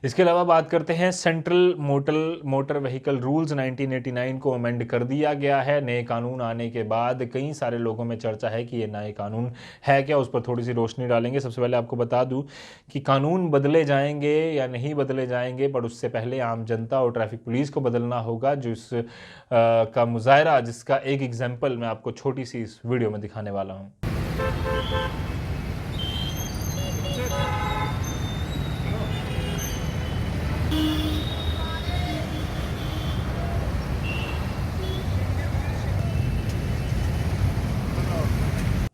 इसके अलावा बात करते हैं सेंट्रल मोटर व्हीकल रूल्स 1989 को अमेंड कर दिया गया है। नए कानून आने के बाद कई सारे लोगों में चर्चा है कि ये नए कानून है क्या, उस पर थोड़ी सी रोशनी डालेंगे। सबसे पहले आपको बता दूं कि कानून बदले जाएंगे या नहीं बदले जाएंगे, पर उससे पहले आम जनता और ट्रैफिक पुलिस को बदलना होगा, का मुजाहरा, जिसका एक एग्जाम्पल मैं आपको छोटी सी इस वीडियो में दिखाने वाला हूँ।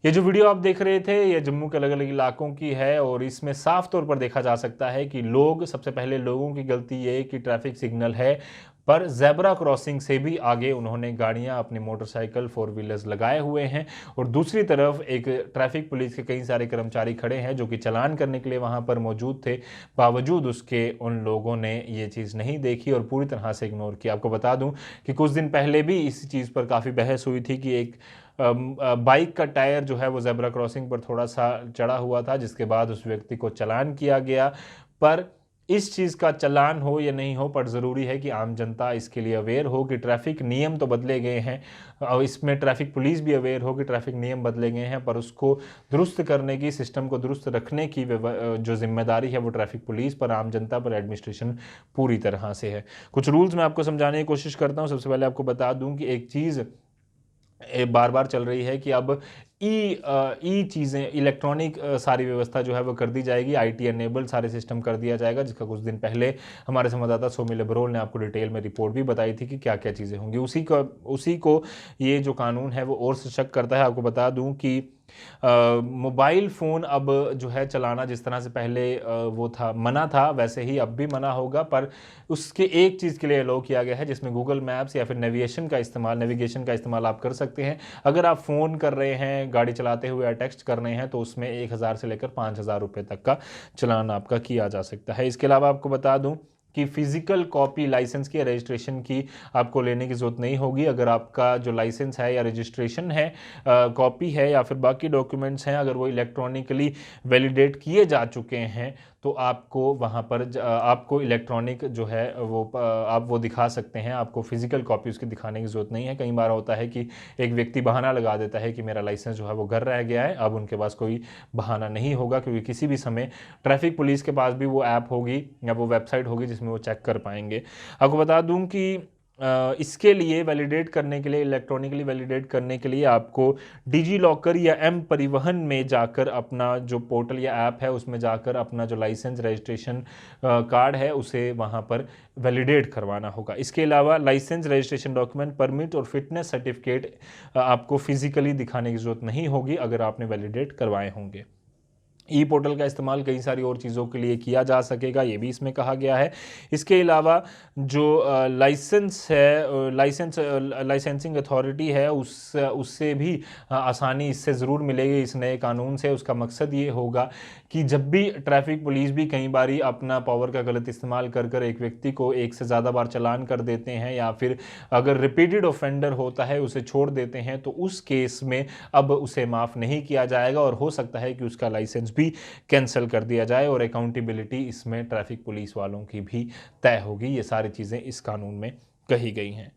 ये जो वीडियो आप देख रहे थे ये जम्मू के अलग अलग इलाकों की है और इसमें साफ तौर पर देखा जा सकता है कि सबसे पहले लोगों की गलती ये कि ट्रैफिक सिग्नल है पर जेब्रा क्रॉसिंग से भी आगे उन्होंने गाड़ियां, अपनी मोटरसाइकिल, फोर व्हीलर्स लगाए हुए हैं और दूसरी तरफ एक ट्रैफिक पुलिस के कई सारे कर्मचारी खड़े हैं जो कि चालान करने के लिए वहां पर मौजूद थे। बावजूद उसके उन लोगों ने ये चीज़ नहीं देखी और पूरी तरह से इग्नोर किया। आपको बता दूं कि कुछ दिन पहले भी इस चीज़ पर काफ़ी बहस हुई थी कि एक बाइक का टायर जो है वो जेब्रा क्रॉसिंग पर थोड़ा सा चढ़ा हुआ था, जिसके बाद उस व्यक्ति को चालान किया गया। पर इस चीज़ का चालान हो या नहीं हो, पर ज़रूरी है कि आम जनता इसके लिए अवेयर हो कि ट्रैफिक नियम तो बदले गए हैं और इसमें ट्रैफिक पुलिस भी अवेयर हो कि ट्रैफिक नियम बदले गए हैं, पर उसको दुरुस्त करने की, सिस्टम को दुरुस्त रखने की जो जिम्मेदारी है वो ट्रैफिक पुलिस पर, आम जनता पर, एडमिनिस्ट्रेशन पूरी तरह से है। कुछ रूल्स मैं आपको समझाने की कोशिश करता हूँ। सबसे पहले आपको बता दूँ कि एक चीज़ बार बार चल रही है कि अब ई चीज़ें, इलेक्ट्रॉनिक सारी व्यवस्था जो है वो कर दी जाएगी, आईटी एनेबल सारे सिस्टम कर दिया जाएगा, जिसका कुछ दिन पहले हमारे संवाददाता सोमिल बरोल ने आपको डिटेल में रिपोर्ट भी बताई थी कि क्या क्या चीज़ें होंगी। उसी को ये जो कानून है वो और सशक्त करता है। आपको बता दूं कि मोबाइल फ़ोन अब जो है चलाना जिस तरह से पहले वो था, मना था, वैसे ही अब भी मना होगा, पर उसके एक चीज़ के लिए अलाउ किया गया है जिसमें गूगल मैप्स या फिर नेविगेशन का इस्तेमाल आप कर सकते हैं। अगर आप फ़ोन कर रहे हैं गाड़ी चलाते हुए या टेक्स्ट कर रहे हैं तो उसमें 1000 से लेकर 5000 रुपये तक का चालान आपका किया जा सकता है। इसके अलावा आपको बता दूं कि फिजिकल कॉपी लाइसेंस की, रजिस्ट्रेशन की आपको लेने की ज़रूरत नहीं होगी। अगर आपका जो लाइसेंस है या रजिस्ट्रेशन है, कॉपी है या फिर बाकी डॉक्यूमेंट्स हैं, अगर वो इलेक्ट्रॉनिकली वैलिडेट किए जा चुके हैं तो आपको वहाँ पर आपको इलेक्ट्रॉनिक जो है वो आप वो दिखा सकते हैं। आपको फिजिकल कॉपी उसकी दिखाने की ज़रूरत नहीं है। कई बार होता है कि एक व्यक्ति बहाना लगा देता है कि मेरा लाइसेंस जो है वो घर रह गया है। अब उनके पास कोई बहाना नहीं होगा, क्योंकि किसी भी समय ट्रैफिक पुलिस के पास भी वो ऐप होगी या वो वेबसाइट होगी जिसमें वो चेक कर पाएंगे। आपको बता दूं कि इसके लिए वैलिडेट करने के लिए, इलेक्ट्रॉनिकली वैलिडेट करने के लिए आपको डिजी लॉकर या एम परिवहन में जाकर अपना जो पोर्टल या ऐप है उसमें जाकर अपना जो लाइसेंस रजिस्ट्रेशन कार्ड है उसे वहाँ पर वैलिडेट करवाना होगा। इसके अलावा लाइसेंस, रजिस्ट्रेशन डॉक्यूमेंट, परमिट और फिटनेस सर्टिफिकेट आपको फिजिकली दिखाने की ज़रूरत नहीं होगी अगर आपने वैलिडेट करवाए होंगे। ई पोर्टल का इस्तेमाल कई सारी और चीज़ों के लिए किया जा सकेगा, ये भी इसमें कहा गया है। इसके अलावा जो लाइसेंस है, लाइसेंसिंग अथॉरिटी है, उससे भी आसानी इससे ज़रूर मिलेगी इस नए कानून से। उसका मकसद ये होगा कि जब भी ट्रैफिक पुलिस भी कई बारी अपना पावर का गलत इस्तेमाल कर कर एक व्यक्ति को एक से ज़्यादा बार चालान कर देते हैं या फिर अगर रिपीटेड ऑफेंडर होता है उसे छोड़ देते हैं, तो उस केस में अब उसे माफ़ नहीं किया जाएगा और हो सकता है कि उसका लाइसेंस भी कैंसिल कर दिया जाए और अकाउंटेबिलिटी इसमें ट्रैफिक पुलिस वालों की भी तय होगी। ये सारी चीज़ें इस कानून में कही गई हैं।